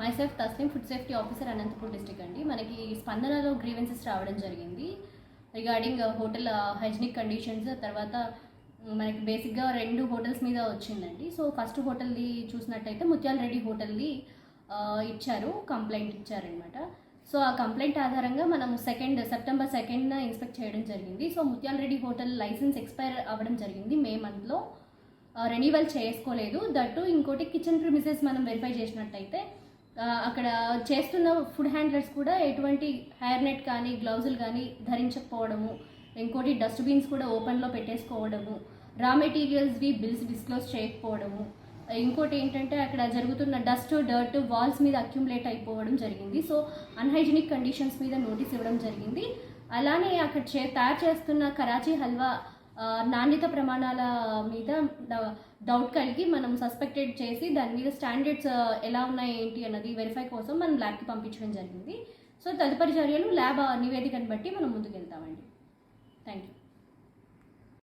Myself Tasleem, food safety officer, Anantapur district అండి. మనకి స్పందనలో grievances రావడం జరిగింది రిగార్డింగ్ హోటల్ హైజీనిక్ కండిషన్స్. తర్వాత మనకి బేసిక్గా 2 హోటల్స్ మీద వచ్చిందండి. సో ఫస్ట్ హోటల్ది చూసినట్టయితే ముత్యాల రెడ్డి హోటల్ది ఇచ్చారు, కంప్లైంట్ ఇచ్చారనమాట. సో ఆ కంప్లైంట్ ఆధారంగా మనం సెప్టెంబర్ 2న ఇన్స్పెక్ట్ చేయడం జరిగింది. సో ముత్యాల రెడ్డి హోటల్ లైసెన్స్ ఎక్స్పైర్ అవ్వడం జరిగింది మే మంత్లో, రెన్యువల్ చేసుకోలేదు. దట్టు ఇంకోటి కిచెన్ ప్రిమిసెస్ మనం వెరిఫై చేసినట్టయితే అక్కడ చేస్తున్న ఫుడ్ హ్యాండ్లర్స్ కూడా ఎటువంటి హెయిర్ నెట్ కానీ గ్లౌజులు కానీ ధరించకపోవడము, ఇంకోటి డస్ట్బిన్స్ కూడా ఓపెన్లో పెట్టేసుకోవడము, రా మెటీరియల్స్వి బిల్స్ డిస్క్లోజ్ చేయకపోవడము, ఇంకోటి ఏంటంటే అక్కడ జరుగుతున్న డర్ట్ వాల్స్ మీద అక్యుములేట్ అయిపోవడం జరిగింది. సో అన్హైజీనిక్ కండిషన్స్ మీద నోటీస్ ఇవ్వడం జరిగింది. అలానే అక్కడ తయారు చేస్తున్న కరాచీ హల్వా నాణ్యత ప్రమాణాల మీద డౌట్ కలిగి మనం సస్పెక్టెడ్ చేసి దాని మీద స్టాండర్డ్స్ ఎలా ఉన్నాయి ఏంటి అన్నది వెరిఫై కోసం మనం ల్యాబ్కి పంపించడం జరిగింది. సో తదుపరి చర్యలు ల్యాబ్ నివేదికను బట్టి మనం ముందుకు వెళ్తామండి. Thank you.